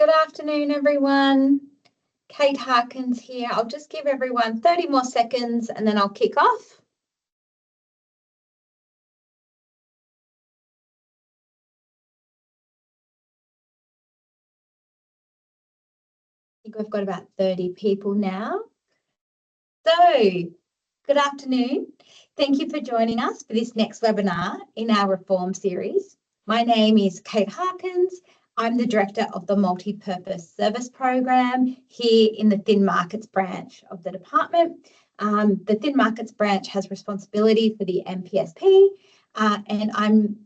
Good afternoon, everyone. Kate Harkins here. I'll just give everyone 30 more seconds and then I'll kick off. I think we've got about 30 people now. So, good afternoon. Thank you for joining us for this next webinar in our Reform series. My name is Kate Harkins. I'm the Director of the Multi-Purpose Service Program here in the Thin Markets branch of the department. The Thin Markets branch has responsibility for the MPSP, and I'm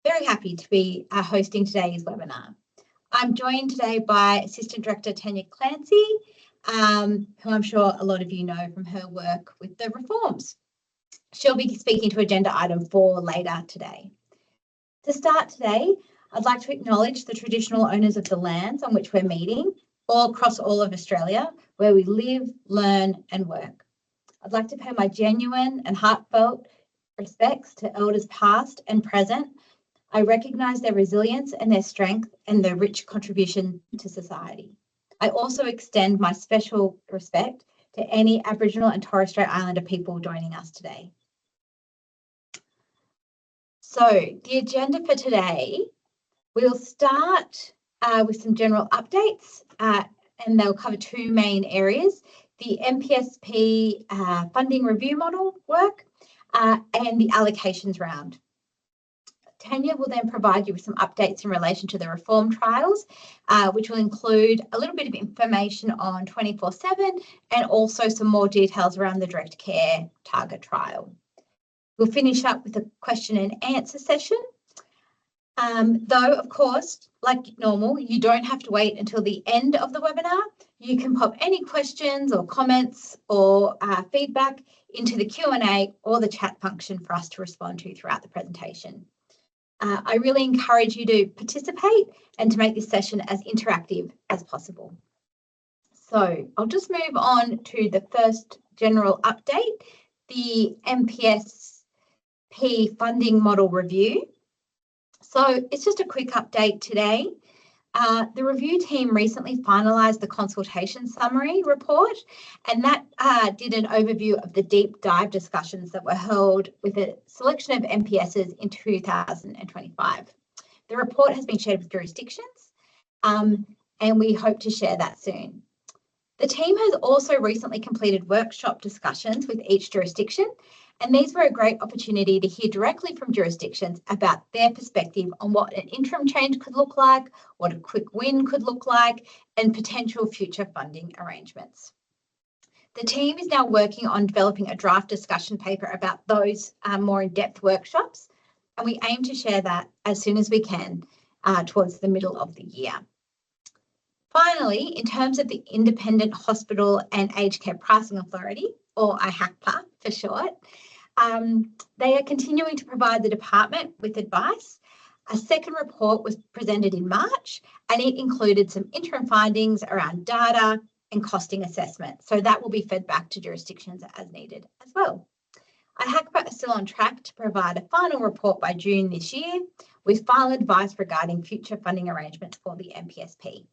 very happy to be hosting today's webinar. I'm joined today by Assistant Director Tanya Clancy, who I'm sure a lot of you know from her work with the reforms. She'll be speaking to agenda item 4 later today. To start today, I'd like to acknowledge the traditional owners of the lands on which we're meeting, all across all of Australia, where we live, learn and work. I'd like to pay my genuine and heartfelt respects to elders past and present. I recognise their resilience and their strength and their rich contribution to society. I also extend my special respect to any Aboriginal and Torres Strait Islander people joining us today. So the agenda for today, we'll start with some general updates and they'll cover 2 main areas, the MPSP funding review model work and the allocations round. Tanya will then provide you with some updates in relation to the reform trials, which will include a little bit of information on 24/7 and also some more details around the direct care target trial. We'll finish up with a question and answer session. Though, of course, like normal, you don't have to wait until the end of the webinar. You can pop any questions or comments or feedback into the Q&A or the chat function for us to respond to throughout the presentation. I really encourage you to participate and to make this session as interactive as possible. So I'll just move on to the first general update, the MPSP funding model review. So it's just a quick update today. The review team recently finalised the consultation summary report, and that did an overview of the deep dive discussions that were held with a selection of MPSs in 2025. The report has been shared with jurisdictions, and we hope to share that soon. The team has also recently completed workshop discussions with each jurisdiction, and these were a great opportunity to hear directly from jurisdictions about their perspective on what an interim change could look like, what a quick win could look like, and potential future funding arrangements. The team is now working on developing a draft discussion paper about those more in-depth workshops, and we aim to share that as soon as we can towards the middle of the year. Finally, in terms of the Independent Hospital and Aged Care Pricing Authority, or IHACPA for short, they are continuing to provide the department with advice. A second report was presented in March and it included some interim findings around data and costing assessment. So that will be fed back to jurisdictions as needed as well. IHACPA is still on track to provide a final report by June this year with final advice regarding future funding arrangements for the MPSP.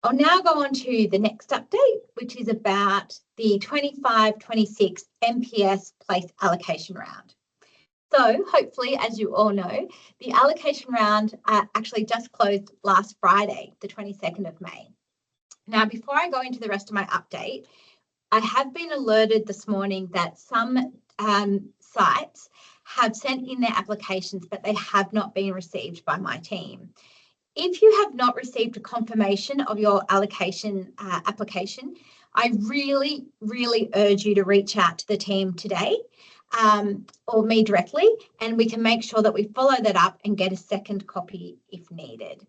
I'll now go on to the next update, which is about the 25-26 MPS place allocation round. So hopefully, as you all know, the allocation round actually just closed last Friday, the 22nd of May. Now, before I go into the rest of my update, I have been alerted this morning that some sites have sent in their applications, but they have not been received by my team. If you have not received a confirmation of your allocation application, I really, really urge you to reach out to the team today or me directly, and we can make sure that we follow that up and get a second copy if needed.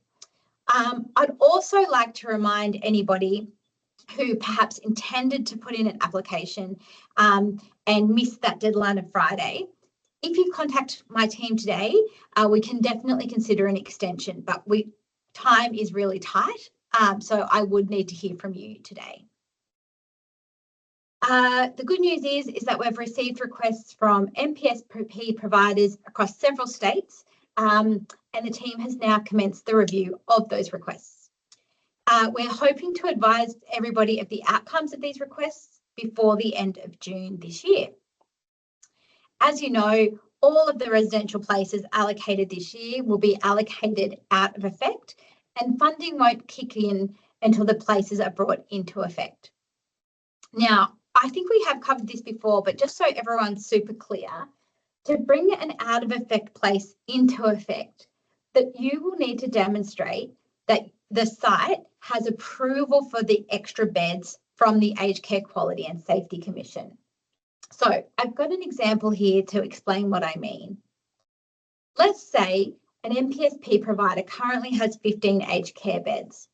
I'd also like to remind anybody who perhaps intended to put in an application and missed that deadline of Friday. If you contact my team today, we can definitely consider an extension, but time is really tight, so I would need to hear from you today. The good news is that we've received requests from MPSP providers across several states, and and the team has now commenced the review of those requests. We're hoping to advise everybody of the outcomes of these requests before the end of June this year. As you know, all of the residential places allocated this year will be allocated out of effect, and funding won't kick in until the places are brought into effect. Now, I think we have covered this before, but just so everyone's super clear, to bring an out of effect place into effect, that you will need to demonstrate that the site has approval for the extra beds from the Aged Care Quality and Safety Commission. So I've got an example here to explain what I mean. Let's say an MPSP provider currently has 15 aged care beds.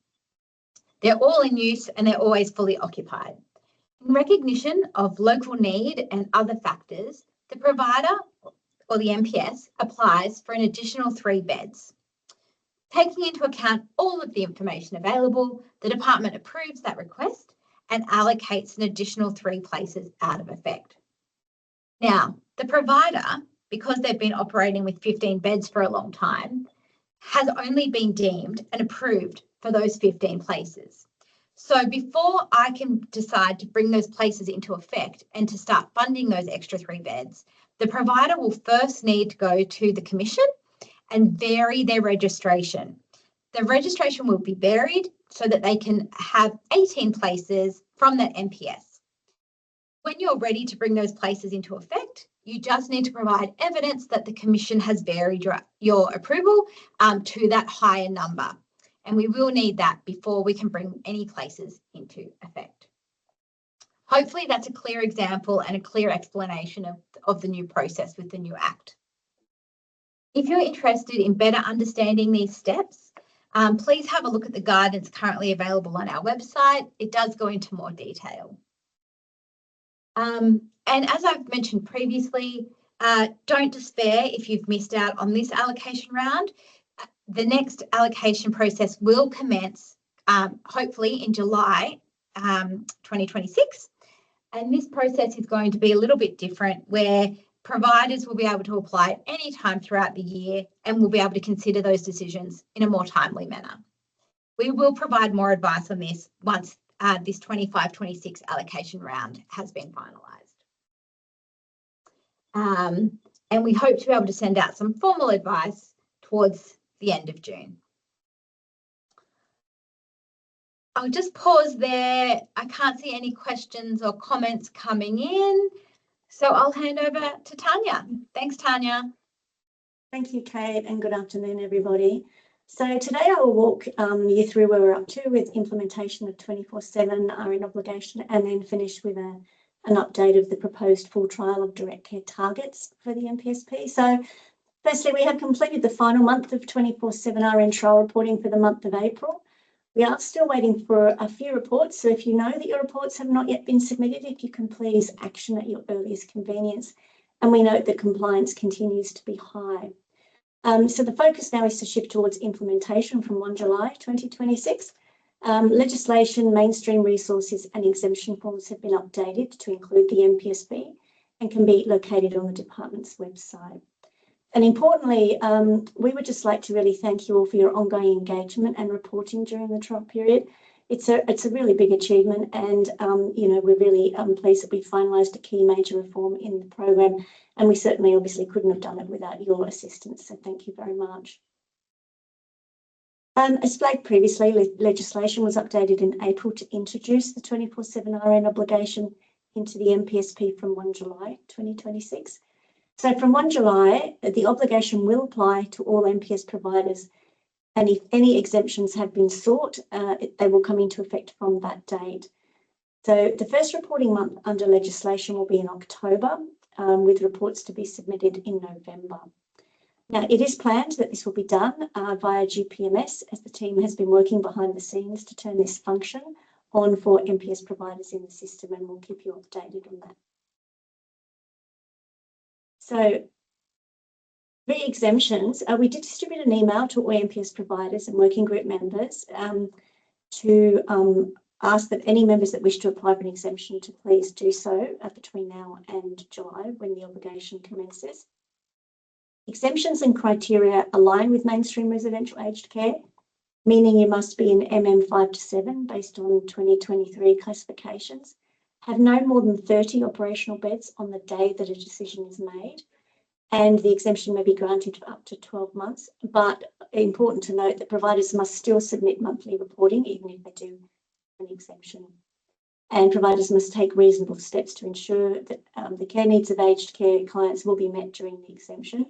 They're all in use and they're always fully occupied. In recognition of local need and other factors, the provider or the MPS applies for an additional 3 beds. Taking into account all of the information available, the department approves that request and allocates an additional 3 places out of effect. Now, the provider, because they've been operating with 15 beds for a long time, has only been deemed and approved for those 15 places. So before I can decide to bring those places into effect and to start funding those extra 3 beds, the provider will first need to go to the commission and vary their registration. The registration will be varied so that they can have 18 places from that MPS. When you're ready to bring those places into effect, you just need to provide evidence that the commission has varied your approval to that higher number. And we will need that before we can bring any places into effect. Hopefully that's a clear example and a clear explanation of the new process with the new Act. If you're interested in better understanding these steps, please have a look at the guidance currently available on our website. It does go into more detail. And as I've mentioned previously, don't despair if you've missed out on this allocation round. The next allocation process will commence hopefully in July 2026. And this process is going to be a little bit different, where providers will be able to apply at any time throughout the year and will be able to consider those decisions in a more timely manner. We will provide more advice on this once this 25-26 allocation round has been finalised. And we hope to be able to send out some formal advice towards the end of June. I'll just pause there. I can't see any questions or comments coming in, so I'll hand over to Tanya. Thanks, Tanya. Thank you, Kate, and good afternoon, everybody. So today I will walk you through where we're up to with implementation of 24/7 RN obligation, and then finish with an update of the proposed full trial of direct care targets for the MPSP. So firstly, we have completed the final month of 24/7 RN trial reporting for the month of April. We are still waiting for a few reports, so if you know that your reports have not yet been submitted, if you can please action at your earliest convenience. And we note that compliance continues to be high. So the focus now is to shift towards implementation from 1 July 2026. Legislation, mainstream resources and exemption forms have been updated to include the MPSP and can be located on the department's website. And importantly, we would just like to really thank you all for your ongoing engagement and reporting during the trial period. It's a really big achievement, and you know, we're really pleased that we finalised a key major reform in the program, and we certainly obviously couldn't have done it without your assistance, so thank you very much. As flagged previously, legislation was updated in April to introduce the 24/7 RN obligation into the MPSP from 1 July 2026. So from 1 July, the obligation will apply to all MPS providers, and if any exemptions have been sought, they will come into effect from that date. So the first reporting month under legislation will be in October, with reports to be submitted in November. Now, it is planned that this will be done via GPMS, as the team has been working behind the scenes to turn this function on for MPS providers in the system, and we'll keep you updated on that. So re-exemptions, we did distribute an email to all MPS providers and working group members to ask that any members that wish to apply for an exemption to please do so between now and July, when the obligation commences. Exemptions and criteria align with mainstream residential aged care, meaning you must be in MM5 to 7 based on 2023 classifications, have no more than 30 operational beds on the day that a decision is made, and the exemption may be granted for up to 12 months. But important to note that providers must still submit monthly reporting, even if they do an exemption. And providers must take reasonable steps to ensure that the care needs of aged care clients will be met during the exemption.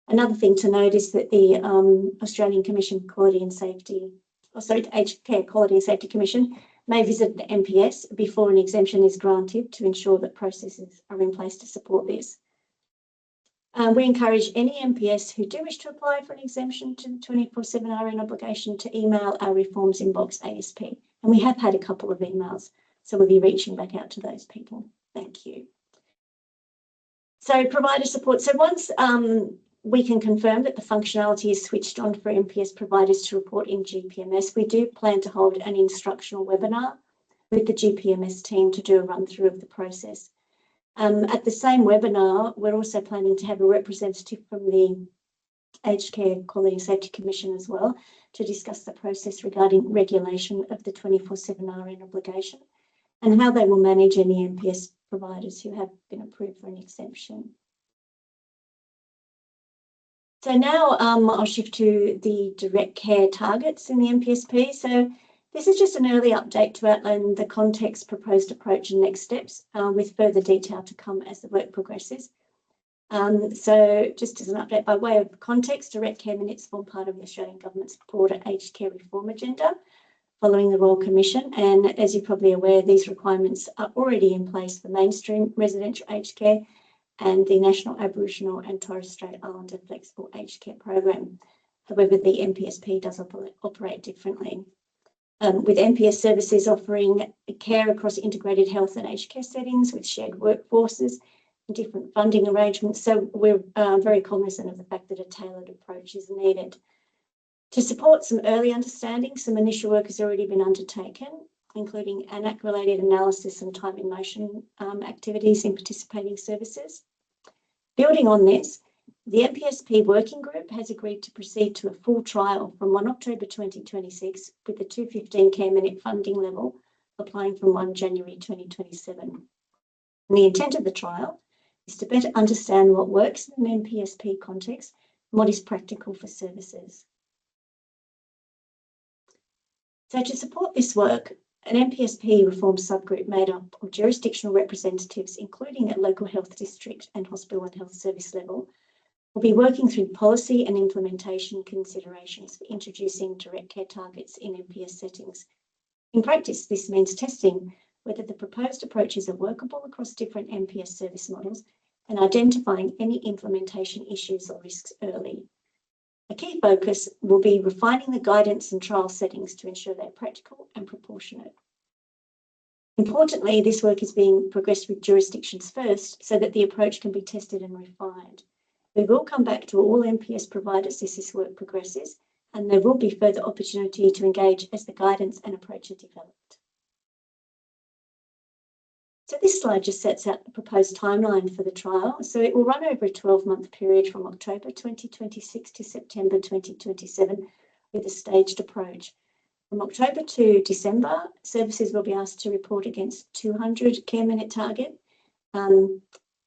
Another thing to note is that the Australian Commission for Quality and Safety, Aged Care Quality and Safety Commission may visit the MPS before an exemption is granted to ensure that processes are in place to support this. We encourage any MPS who do wish to apply for an exemption to the 24/7 RN obligation to email our reforms inbox ASP. And we have had a couple of emails, so we'll be reaching back out to those people. Thank you. So provider support. So once we can confirm that the functionality is switched on for MPS providers to report in GPMS, we do plan to hold an instructional webinar with the GPMS team to do a run through of the process. At the same webinar, we're also planning to have a representative from the Aged Care Quality and Safety Commission as well to discuss the process regarding regulation of the 24/7 RN obligation and how they will manage any MPS providers who have been approved for an exemption. So now I'll shift to the direct care targets in the MPSP. So this is just an early update to outline the context, proposed approach and next steps with further detail to come as the work progresses. So just as an update by way of context, direct care minutes form part of the Australian Government's broader aged care reform agenda following the Royal Commission. And as you're probably aware, these requirements are already in place for mainstream residential aged care and the National Aboriginal and Torres Strait Islander Flexible Aged Care Program. However, the MPSP does operate differently. With MPS services offering care across integrated health and aged care settings with shared workforces and different funding arrangements. So we're very cognizant of the fact that a tailored approach is needed. To support some early understanding, some initial work has already been undertaken, including ANAC-related analysis and time in motion activities in participating services. Building on this, the MPSP working group has agreed to proceed to a full trial from 1 October 2026 with the 215 care minute funding level applying from 1 January 2027. And the intent of the trial is to better understand what works in an MPSP context and what is practical for services. So to support this work, an MPSP reform subgroup made up of jurisdictional representatives, including at local health district and hospital and health service level, will be working through policy and implementation considerations for introducing direct care targets in MPS settings. In practice, this means testing whether the proposed approaches are workable across different MPS service models and identifying any implementation issues or risks early. A key focus will be refining the guidance and trial settings to ensure they're practical and proportionate. Importantly, this work is being progressed with jurisdictions first so that the approach can be tested and refined. We will come back to all MPS providers as this work progresses, and there will be further opportunity to engage as the guidance and approach are developed. So this slide just sets out the proposed timeline for the trial. So it will run over a 12-month period from October 2026 to September 2027 with a staged approach. From October to December, services will be asked to report against 200 care minute target,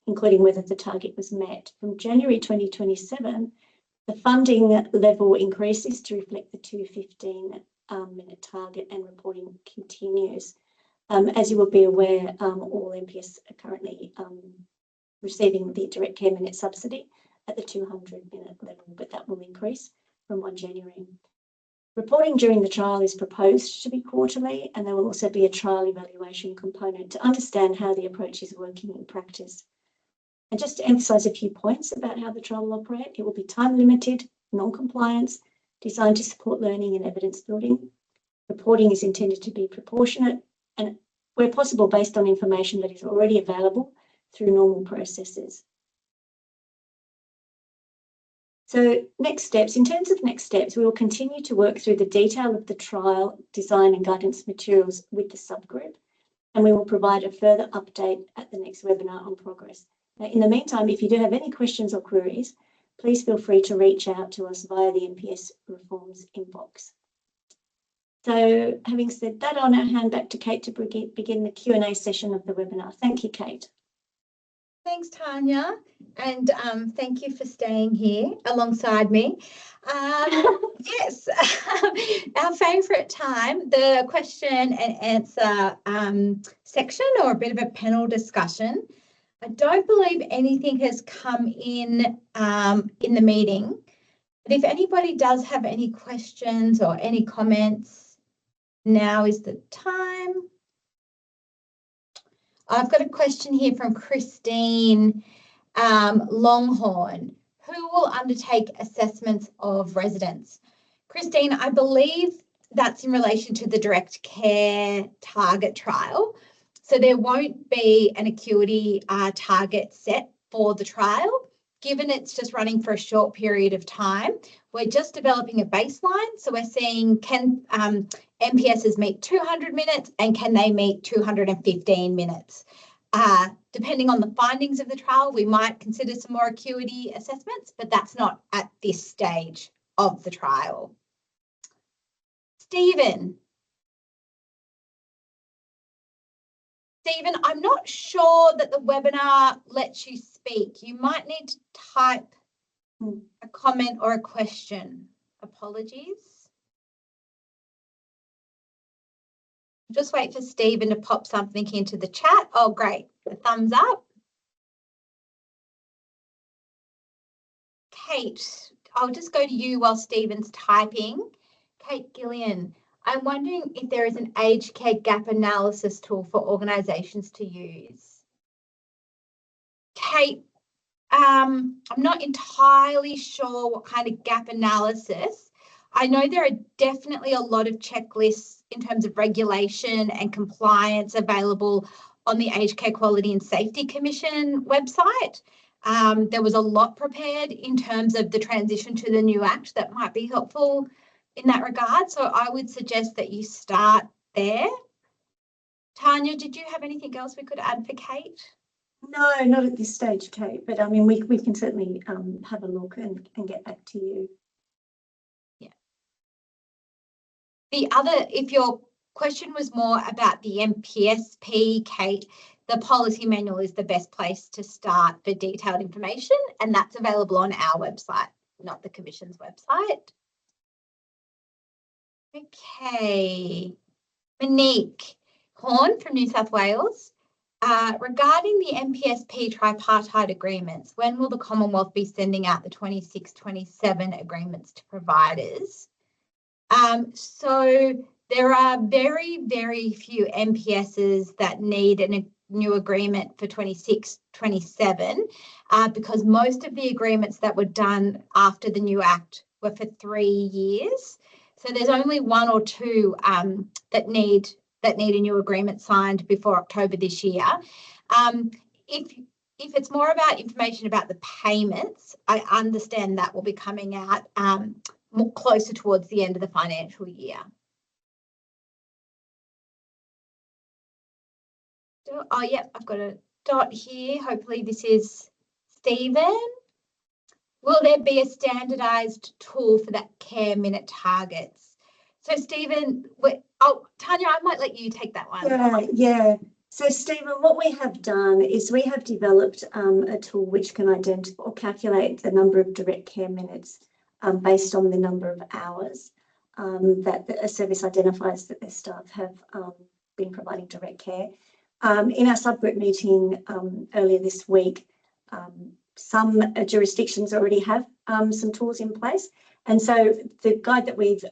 including whether the target was met. From January 2027, the funding level increases to reflect the 215 minute target and reporting continues. As you will be aware, all MPS are currently receiving the direct care minute subsidy at the 200 minute level, but that will increase from 1 January. Reporting during the trial is proposed to be quarterly, and there will also be a trial evaluation component to understand how the approach is working in practice. And just to emphasise a few points about how the trial will operate, it will be time limited, non-compliance, designed to support learning and evidence building. Reporting is intended to be proportionate and, where possible, based on information that is already available through normal processes. So next steps, in terms of next steps, we will continue to work through the detail of the trial design and guidance materials with the subgroup, and we will provide a further update at the next webinar on progress. Now, in the meantime, if you do have any questions or queries, please feel free to reach out to us via the MPS Reforms inbox. So having said that, I'll now hand back to Kate to begin the Q&A session of the webinar. Thank you, Kate. Thanks, Tanya, and thank you for staying here alongside me. Yes, our favourite time, the question and answer section, or a bit of a panel discussion. I don't believe anything has come in the meeting, but if anybody does have any questions or any comments, now is the time. I've got a question here from Christine Longhorn. Who will undertake assessments of residents? Christine, I believe that's in relation to the direct care target trial. So there won't be an acuity target set for the trial. Given it's just running for a short period of time, we're just developing a baseline. So we're seeing, can MPSs meet 200 minutes and can they meet 215 minutes? Depending on the findings of the trial, we might consider some more acuity assessments, but that's not at this stage of the trial. Stephen, I'm not sure that the webinar lets you speak. You might need to type a comment or a question. Apologies. Just wait for Stephen to pop something into the chat. Oh, great. A thumbs up. Kate, I'll just go to you while Stephen's typing. Kate Gillian, I'm wondering if there is an aged care gap analysis tool for organisations to use. Kate, I'm not entirely sure what kind of gap analysis. I know there are definitely a lot of checklists in terms of regulation and compliance available on the Aged Care Quality and Safety Commission website. There was a lot prepared in terms of the transition to the new Act that might be helpful in that regard. So I would suggest that you start there. Tanya, did you have anything else we could add for Kate? No, not at this stage, Kate, but I mean, we can certainly have a look and get back to you. Yeah. The other, if your question was more about the MPSP, Kate, the policy manual is the best place to start for detailed information, and that's available on our website, not the Commission's website. Okay, Monique Horn from New South Wales. Regarding the MPSP tripartite agreements, when will the Commonwealth be sending out the 26-27 agreements to providers? So there are very, very few MPSs that need a new agreement for 26-27 because most of the agreements that were done after the new Act were for 3 years. So there's only 1 or 2 that need a new agreement signed before October this year. If it's more about information about the payments, I understand that will be coming out more closer towards the end of the financial year. Oh, yeah, I've got a dot here. Hopefully this is Stephen. Will there be a standardised tool for that care minute targets? So Stephen, Tanya, I might let you take that one. Yeah. So Stephen, what we have done is we have developed a tool which can identify or calculate the number of direct care minutes based on the number of hours that a service identifies that their staff have been providing direct care. In our subgroup meeting earlier this week, some jurisdictions already have some tools in place. And so the guide that we've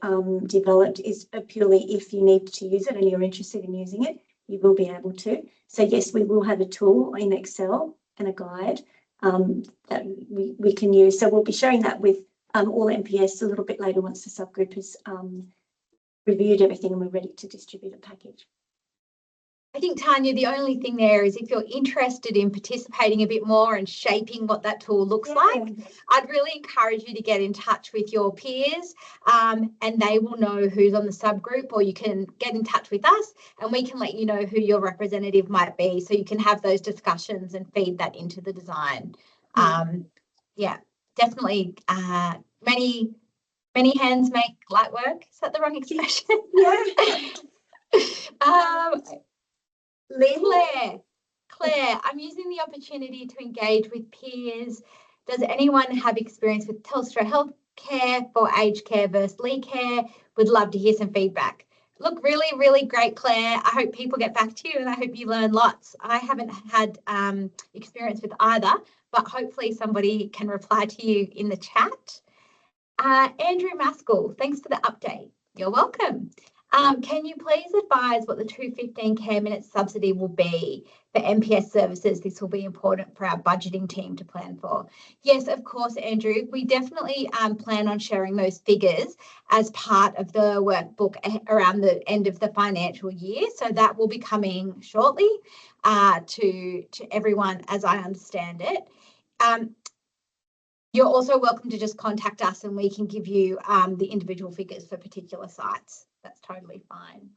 developed is purely if you need to use it and you're interested in using it, you will be able to. So yes, we will have a tool in Excel and a guide that we can use. So we'll be sharing that with all MPS a little bit later once the subgroup has reviewed everything and we're ready to distribute a package. I think, Tanya, the only thing there is if you're interested in participating a bit more and shaping what that tool looks like, I'd really encourage you to get in touch with your peers and they will know who's on the subgroup, or you can get in touch with us and we can let you know who your representative might be so you can have those discussions and feed that into the design. Yeah. definitely many hands make light work. Is that the wrong expression? Yeah. Claire, I'm using the opportunity to engage with peers. Does anyone have experience with Telstra Healthcare for aged care versus Lee Care? Would love to hear some feedback. Look, really, really great, Claire. I hope people get back to you and I hope you learn lots. I haven't had experience with either, but hopefully somebody can reply to you in the chat. Andrew Maskell, thanks for the update. You're welcome. Can you please advise what the 215 care minutes subsidy will be for MPS services? This will be important for our budgeting team to plan for. Yes, of course, Andrew. We definitely plan on sharing those figures as part of the workbook around the end of the financial year. So that will be coming shortly to everyone as I understand it. You're also welcome to just contact us and we can give you the individual figures for particular sites. That's totally fine.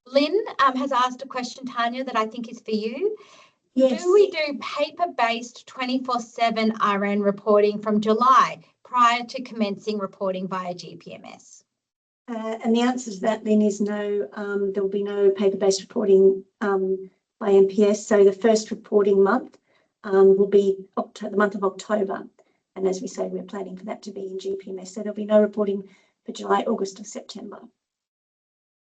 Lynn has asked a question, Tanya, that I think is for you. Yes. Do we do paper-based 24/7 RN reporting from July prior to commencing reporting via GPMS? And the answer to that, Lynn, is no. There will be no paper-based reporting by MPS. So the first reporting month will be the month of October. And as we say, we're planning for that to be in GPMS. So there'll be no reporting for July, August or September.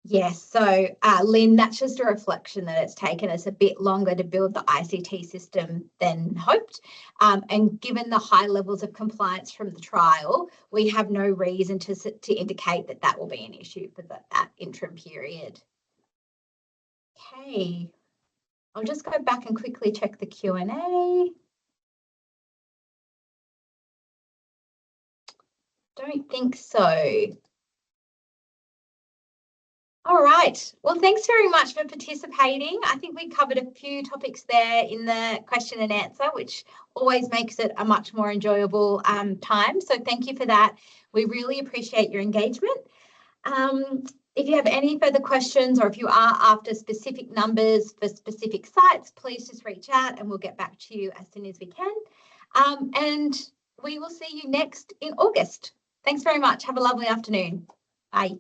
Yes, so Lynn, that's just a reflection that it's taken us a bit longer to build the ICT system than hoped. And given the high levels of compliance from the trial, we have no reason to indicate that that will be an issue for that interim period. Okay, I'll just go back and quickly check the Q&A. Don't think so. All right. Well, thanks very much for participating. I think we covered a few topics there in the question and answer, which always makes it a much more enjoyable time. So thank you for that. We really appreciate your engagement. If you have any further questions or if you are after specific numbers for specific sites, please just reach out and we'll get back to you as soon as we can. And we will see you next in August. Thanks very much. Have a lovely afternoon. Bye.